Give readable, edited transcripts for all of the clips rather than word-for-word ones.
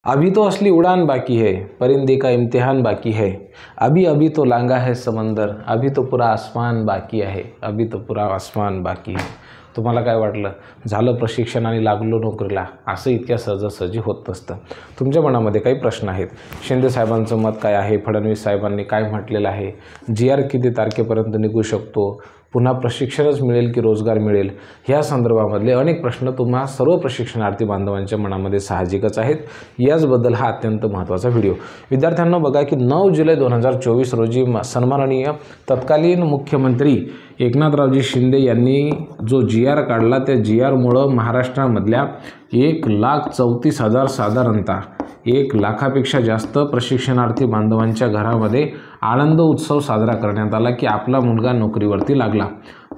अभी तो असली उड़ान बाकी है, परिंदे का इम्तिहान बाकी है, अभी अभी तो लांगा है समंदर, अभी तो पुरा आसमान बाकी आहे, अभी तो पुरा आसमान बाकी है. तुम्हाला काय वाटलं? झालं प्रशिक्षण आणि लागलो नोकरीला, असं इतक्या सहजासहजी होत नसतं. तुमच्या मनामध्ये काही प्रश्न आहेत. शिंदे साहेबांचं मत काय आहे? फडणवीस साहेबांनी काय म्हटलेलं आहे? GR किती तारखेपर्यंत निघू शकतो? पुन्हा प्रशिक्षणच मिळेल की रोजगार मिळेल? ह्या संदर्भामधले अनेक प्रश्न तुम्हा सर्व प्रशिक्षणार्थी बांधवांच्या मनामध्ये साहजिकच आहेत. याचबद्दल हा अत्यंत महत्त्वाचा व्हिडिओ. विद्यार्थ्यांनो बघा की 9 जुलै 2024 रोजी सन्माननीय तत्कालीन मुख्यमंत्री एकनाथरावजी शिंदे यांनी जो GR काढला, त्या GRमुळं महाराष्ट्रामधल्या 1,34,000 साधारणतः 1 लाखापेक्षा जास्त प्रशिक्षणार्थी बांधवांच्या घरामध्ये आनंद उत्सव साजरा करण्यात आला की आपला मुलगा नोकरीवरती लागला.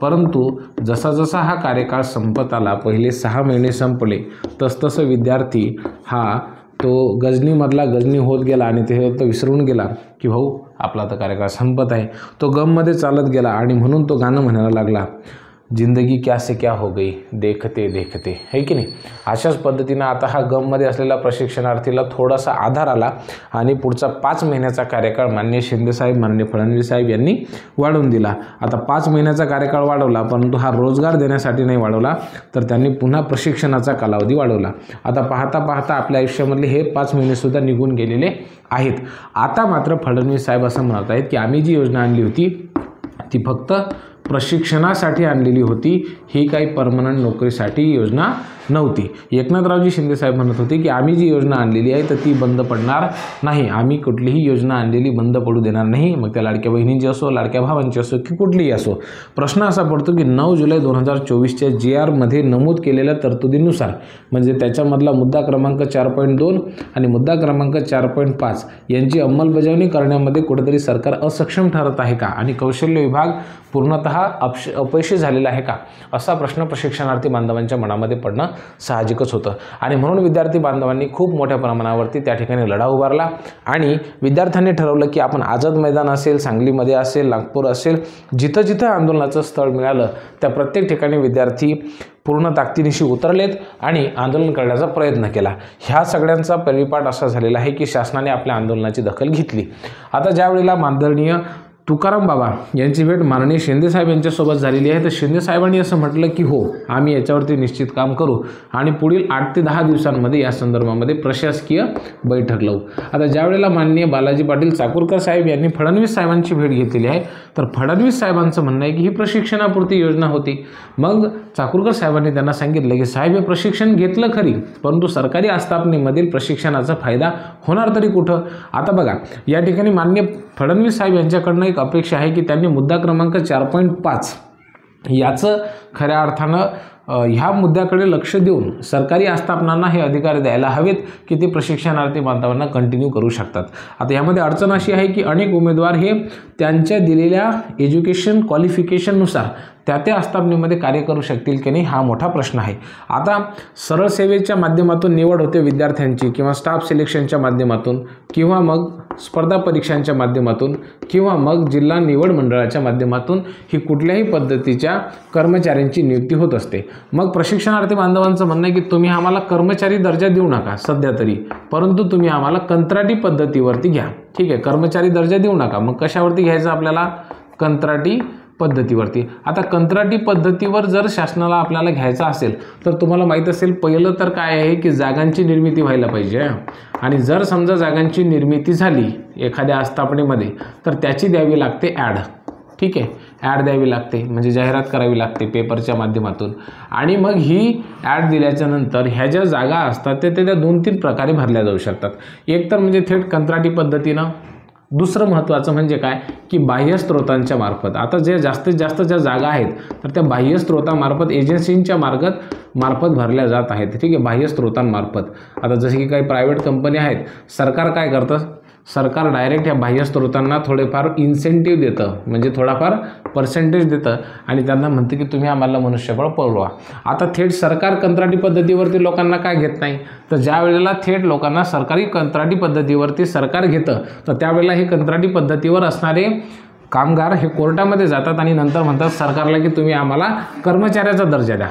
परंतु जसा जसा हा कार्यकाळ संपत आला, पहिले 6 महिने संपले, तसतसं विद्यार्थी हा तो गजनीमधला गजनी होत गेला आणि ते विसरून गेला की भाऊ आपला तर कार्यकाळ संपत आहे. तो गममध्ये चालत गेला आणि म्हणून तो गाणं म्हणायला लागला, जिंदगी क्या से क्या हो गई देखते देखते, है की नाही. अशाच पद्धतीनं आता हा गममध्ये असलेला प्रशिक्षणार्थीला थोडासा आधार आला आणि पुढचा 5 महिन्याचा कार्यकाळ माननीय शिंदेसाहेब, माननीय फडणवीस साहेब यांनी वाढवून दिला. आता 5 महिन्याचा कार्यकाळ वाढवला, परंतु हा रोजगार देण्यासाठी नाही वाढवला, तर त्यांनी पुन्हा प्रशिक्षणाचा कालावधी वाढवला. आता पाहता पाहता आपल्या आयुष्यामधले हे 5 महिनेसुद्धा निघून गेलेले आहेत. आता मात्र फडणवीस साहेब असं म्हणत आहेत की आम्ही जी योजना आणली होती ती फक्त प्रशिक्षणासाठी आणलेली होती, ही काही परमनंट नोकरीसाठी योजना नव्हती. एकनाथरावजी शिंदे साहेब म्हणत होते की आम्ही जी योजना आणलेली आहे तर ती बंद पडणार नाही, आम्ही कुठलीही योजना आणलेली बंद पडू देणार नाही. मग त्या लाडक्या बहिणींची असो, लाडक्या भावांची असो की कुठलीही असो. प्रश्न असा पडतो की 9 जुलै 2024च्या GRमध्ये नमूद केलेल्या तरतुदीनुसार, म्हणजे त्याच्यामधला मुद्दा क्रमांक 4.2 आणि मुद्दा क्रमांक 4.5 यांची अंमलबजावणी करण्यामध्ये कुठेतरी सरकार असक्षम ठरत आहे का आणि कौशल्य विभाग पूर्णतः अपयशी झालेला आहे का, असा प्रश्न प्रशिक्षणार्थी बांधवांच्या मनामध्ये पडणं साहजिकच होतं. आणि म्हणून विद्यार्थी बांधवांनी खूप मोठ्या प्रमाणावरती त्या ठिकाणी लढा उभारला आणि विद्यार्थ्यांनी ठरवलं की आपण आझाद मैदान असेल, सांगलीमध्ये असेल, नागपूर असेल, जिथं जिथं आंदोलनाचं स्थळ मिळालं त्या प्रत्येक ठिकाणी विद्यार्थी पूर्ण ताकदीनिशी उतरलेत आणि आंदोलन करण्याचा प्रयत्न केला. ह्या सगळ्यांचा परिपाठ असा झालेला आहे की शासनाने आपल्या आंदोलनाची दखल घेतली. आता ज्या वेळेला माननीय तुकाराम बाबा यांची भेट माननीय शिंदेसाहेब यांच्यासोबत झालेली आहे, तर शिंदेसाहेबांनी असं म्हटलं की हो, आम्ही याच्यावरती निश्चित काम करू आणि पुढील 8 ते 10 दिवसांमध्ये या संदर्भामध्ये प्रशासकीय बैठक लावू. आता ज्या वेळेला माननीय बालाजी पाटील चाकूरकर साहेब यांनी फडणवीस साहेबांची भेट घेतलेली आहे, तर फडणवीस साहेबांचं म्हणणं आहे की ही प्रशिक्षणापुरती योजना होती. मग चाकूरकर साहेबांनी त्यांना सांगितलं की साहेब हे प्रशिक्षण घेतलं खरी, परंतु सरकारी आस्थापनेमधील प्रशिक्षणाचा फायदा होणार तरी कुठं. आता बघा या ठिकाणी माननीय फडणवीस साहेब यांच्याकडनं एक अपेक्षा आहे की त्यांनी मुद्दा क्रमांक 4.5 याचं खऱ्या अर्थानं ह्या मुद्द्याकडे लक्ष देऊन सरकारी आस्थापनांना हे अधिकार द्यायला हवेत की ते प्रशिक्षणार्थी बांधवांना कंटिन्यू करू शकतात. आता यामध्ये अडचण अशी आहे की अनेक उमेदवार हे त्यांच्या दिलेल्या एज्युकेशन क्वालिफिकेशननुसार त्या आस्थापनेमध्ये कार्य करू शकतील की नाही, हा मोठा प्रश्न आहे. आता सरळ सेवेच्या माध्यमातून निवड होते विद्यार्थ्यांची किंवा स्टाफ सिलेक्शनच्या माध्यमातून किंवा मग स्पर्धा परीक्षांच्या माध्यमातून किंवा मग जिल्हा निवड मंडळाच्या माध्यमातून ही कुठल्याही पद्धतीच्या कर्मचाऱ्यांची नियुक्ती होत असते. मग प्रशिक्षणार्थी बांधवांचं म्हणणं आहे की तुम्ही आम्हाला कर्मचारी दर्जा देऊ नका सध्या तरी, परंतु तुम्ही आम्हाला कंत्राटी पद्धतीवरती घ्या. ठीक आहे, कर्मचारी दर्जा देऊ नका. मग कशावरती घ्यायचं आपल्याला? कंत्राटी पद्धतीवरती. आता कंत्राटी पद्धतीवर जर शासनाला आपल्याला घ्यायचं असेल तर तुम्हाला माहीत असेल पहिलं तर काय आहे की जागांची निर्मिती व्हायला पाहिजे आणि जर समजा जागांची निर्मिती झाली एखाद्या आस्थापनेमध्ये तर त्याची द्यावी लागते ॲड. ठीक आहे, ॲड द्यावी लागते म्हणजे जाहिरात करावी लागते पेपरच्या माध्यमातून आणि मग ही ॲड दिल्याच्या नंतर ह्या ज्या जागा असतात त्या 2-3 प्रकारे भरल्या जाऊ शकतात. एक तर म्हणजे थेट कंत्राटी पद्धतीनं, दुसरं महत्त्वाचं म्हणजे काय की बाह्य स्रोतांच्या मार्फत. आता जे जास्तीत जास्त ज्या जागा आहेत तर त्या बाह्य स्रोतामार्फत एजन्सींच्या मार्फत भरल्या जात आहेत. ठीक आहे, बाह्य स्रोतांमार्फत. आता जसे की काही प्रायव्हेट कंपनी आहेत, सरकार काय करतं, सरकार डायरेक्ट ह्या बाह्य स्रोतांना थोडेफार इन्सेंटिव्ह देतं, म्हणजे थोडाफार पर्सेंटेज देतं आणि त्यांना म्हणतं की तुम्ही आम्हाला मनुष्यबळ पुरवा. आता थेट सरकार कंत्राटी पद्धतीवरती लोकांना काय घेत नाही, तर ज्या वेळेला थेट लोकांना सरकारी कंत्राटी पद्धतीवरती सरकार घेतं तर त्यावेळेला हे कंत्राटी पद्धतीवर असणारे कामगार हे कोर्टामध्ये जातात आणि नंतर म्हणतात सरकारला की तुम्ही आम्हाला कर्मचाऱ्याचा दर्जा द्या.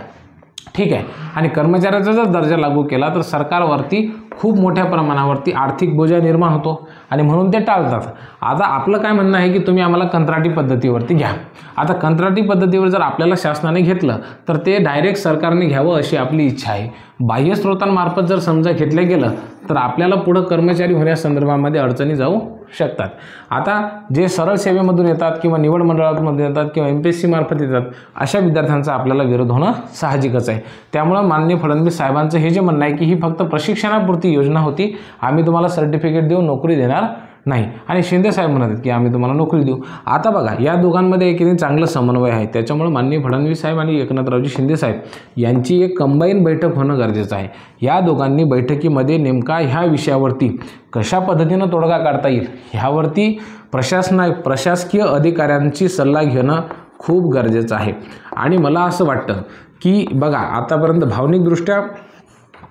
ठीक आहे. आणि कर्मचाऱ्याचा जर दर्जा लागू केला तर सरकारवरती खूप मोठ्या प्रमाणावरती आर्थिक बोजा निर्माण होतो आणि म्हणून ते टाळतात. आता आपलं काय म्हणणं आहे की तुम्ही आम्हाला कंत्राटी पद्धतीवरती घ्या. आता कंत्राटी पद्धतीवर जर आपल्याला शासनाने घेतलं तर ते डायरेक्ट सरकारने घ्यावं अशी आपली इच्छा आहे. बाह्य स्रोतांमार्फत जर समजा घेतलं गेलं तर आपल्याला पुढं कर्मचारी होण्यासंदर्भामध्ये अडचणी जाऊ शकतात. आता जे सरळ सेवेमधून येतात किंवा निवड मंडळामधून येतात किंवा MPSC मार्फत येतात अशा विद्यार्थ्यांचा आपल्याला विरोध होणं साहजिकच आहे. त्यामुळं माननीय फडणवीस साहेबांचं हे जे म्हणणं आहे की ही फक्त प्रशिक्षणापुरती योजना होती, आम्ही तुम्हाला सर्टिफिकेट देऊन नोकरी देणार नाही. आणि शिंदे साहेब म्हणतात की आम्ही तुम्हाला नोकरी देऊ. आता बघा या दोघांमध्ये एकीने चांगलं समन्वय आहे. त्याच्यामुळे माननीय फडणवीस साहेब आणि एकनाथरावजी शिंदे साहेब यांची एक कंबाईन बैठक होणं गरजेचं आहे. या दोघांनी बैठकीमध्ये नेमका ह्या विषयावरती कशा पद्धतीनं तोडगा काढता येईल ह्यावरती प्रशासकीय अधिकाऱ्यांची सल्ला घेणं खूप गरजेचं आहे. आणि मला असं वाटतं की बघा आतापर्यंत भावनिकदृष्ट्या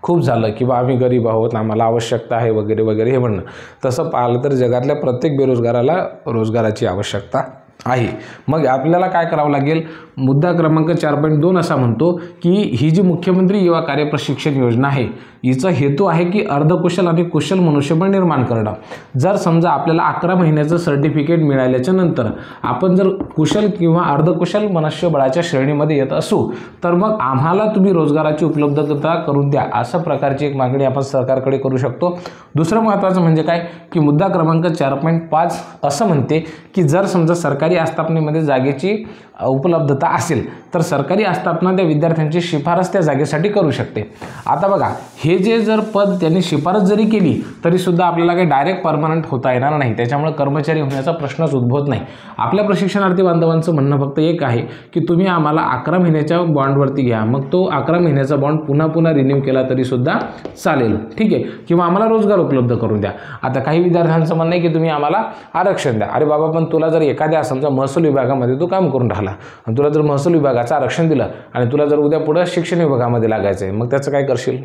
खूप झालं की बा आम्ही गरीब आहोत, आम्हाला आवश्यकता आहे वगैरे वगैरे हे म्हणणं. तसं पाहिलं तर जगातल्या प्रत्येक बेरोजगाराला रोजगाराची आवश्यकता आहे. मग आपल्याला काय करावं लागेल, मुद्दा क्रमांक 4.2 असा म्हणतो की ही जी मुख्यमंत्री युवा कार्य प्रशिक्षण योजना आहे हिचा हेतू आहे की अर्धकुशल आणि कुशल मनुष्यबळ निर्माण करणं. जर समजा आपल्याला 11 महिन्याचं सर्टिफिकेट मिळाल्याच्या नंतर आपण जर कुशल किंवा अर्धकुशल मनुष्यबळाच्या श्रेणीमध्ये येत असू तर मग आम्हाला तुम्ही रोजगाराची उपलब्धता करून द्या अशा प्रकारची एक मागणी आपण सरकारकडे करू शकतो. दुसरं महत्त्वाचं म्हणजे काय की मुद्दा क्रमांक 4.5 असं म्हणते की जर समजा सरकारी आस्थापनेमध्ये जागेची उपलब्धता असेल तर सरकारी आस्थापना त्या विद्यार्थ्यांची शिफारस त्या जागेसाठी करू शकते. आता बघा हे जे जर पद त्यांनी शिफारस जरी केली तरीसुद्धा आपल्याला काही डायरेक्ट परमनंट होता येणार नाही. त्याच्यामुळे कर्मचारी होण्याचा प्रश्नच उद्भवत नाही. आपल्या प्रशिक्षणार्थी बांधवांचं म्हणणं फक्त एक आहे की तुम्ही आम्हाला 11 महिन्याच्या बॉन्डवरती घ्या, मग तो 11 महिन्याचा बॉन्ड पुन्हा रिन्यू केला तरीसुद्धा चालेल, ठीक आहे, किंवा आम्हाला रोजगार उपलब्ध करून द्या. आता काही विद्यार्थ्यांचं म्हणणं आहे की तुम्ही आम्हाला आरक्षण द्या. अरे बाबा पण तुला जर एखाद्या समजा महसूल विभागामध्ये तू काम करून राहिला आणि तुला जर महसूल विभागाचं आरक्षण दिलं आणि तुला जर उद्या पुढं शिक्षण विभागामध्ये लागायचं आहे मग त्याचं काय करशील,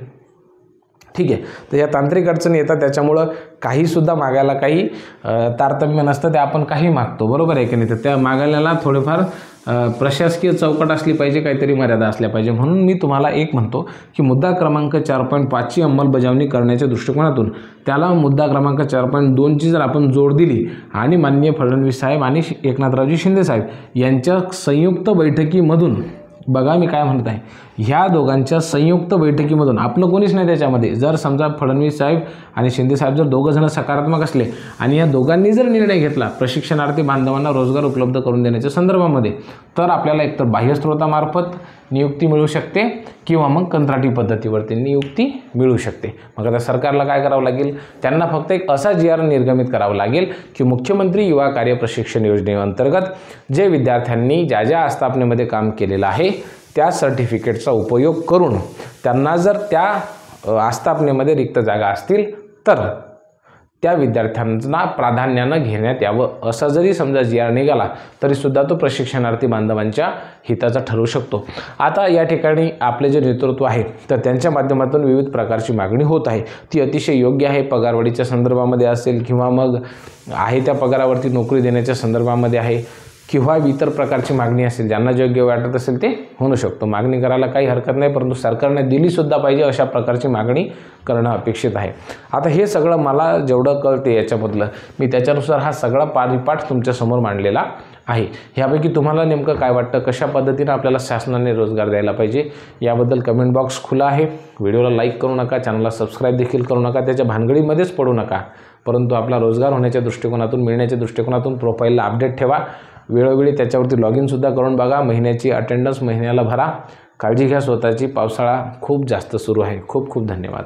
ठीक आहे. तर या तांत्रिक अडचणी येतात त्याच्यामुळं काहीसुद्धा मागायला काही तारतम्य नसतं, ते आपण काही मागतो, बरोबर आहे की नाही. तर त्या मागायला थोडेफार प्रशासकीय चौकट असली पाहिजे, काहीतरी मर्यादा असल्या पाहिजे. म्हणून मी तुम्हाला एक म्हणतो की मुद्दा क्रमांक 4.5ची अंमलबजावणी करण्याच्या दृष्टिकोनातून त्याला मुद्दा क्रमांक 4.2ची जर आपण जोड दिली आणि माननीय फडणवीस साहेब आणि एकनाथरावजी शिंदे साहेब यांच्या संयुक्त बैठकीमधून बघा मी काय म्हणत आहे, ह्या दोघांच्या संयुक्त बैठकीमधून आपलं कोणीच नाही त्याच्यामध्ये. जर समजा फडणवीस साहेब आणि शिंदे साहेब जर दोघं जण सकारात्मक असले आणि या दोघांनी जर निर्णय घेतला प्रशिक्षणार्थी बांधवांना रोजगार उपलब्ध करून देण्याच्या संदर्भामध्ये तर आपल्याला एकतर बाह्य स्रोतामार्फत नियुक्ती मिळू शकते किंवा मग कंत्राटी पद्धतीवरती नियुक्ती मिळू शकते. मग आता सरकारला काय करावं लागेल, त्यांना फक्त एक असा GR निर्गमित करावा लागेल की मुख्यमंत्री युवा कार्य प्रशिक्षण योजनेअंतर्गत जे विद्यार्थ्यांनी ज्या ज्या आस्थापनेमध्ये काम केलेलं आहे त्या सर्टिफिकेटचा उपयोग करून त्यांना जर त्या आस्थापनेमध्ये रिक्त जागा असतील तर त्या विद्यार्थ्यांना प्राधान्यानं घेण्यात यावं असा जरी समजा GR निघाला तरीसुद्धा तो प्रशिक्षणार्थी बांधवांच्या हिताचा ठरू शकतो. आता या ठिकाणी आपले जे नेतृत्व आहे तर त्यांच्या माध्यमातून विविध प्रकारची मागणी होत आहे, ती अतिशय योग्य आहे. पगारवाढीच्या संदर्भामध्ये असेल किंवा मग आहे त्या पगारावरती नोकरी देण्याच्या संदर्भामध्ये आहे किंवा इतर प्रकारची मागणी असेल, ज्यांना योग्य वाटत असेल ते होऊ शकतो. मागणी करायला काही हरकत नाही, परंतु सरकारने दिलीसुद्धा पाहिजे अशा प्रकारची मागणी करणं अपेक्षित आहे. आता हे सगळं मला जेवढं कळते याच्याबद्दल मी त्याच्यानुसार हा सगळा पारिपाठ तुमच्यासमोर मांडलेला आहे. ह्यापैकी तुम्हाला नेमकं काय वाटतं, कशा पद्धतीनं आपल्याला शासनाने रोजगार द्यायला पाहिजे याबद्दल कमेंट बॉक्स खुला आहे. व्हिडिओला लाईक करू नका, चॅनलला सबस्क्राईब देखील करू नका, त्याच्या भानगडीमध्येच पडू नका, परंतु आपला रोजगार होण्याच्या दृष्टिकोनातून मिळण्याच्या दृष्टिकोनातून प्रोफाईलला अपडेट ठेवा. वेळोवेळी त्याच्यावरती लॉगिनसुद्धा करून बघा. महिन्याची अटेंडन्स महिन्याला भरा. काळजी घ्या स्वतःची. पावसाळा खूप जास्त सुरू आहे. खूप खूप धन्यवाद.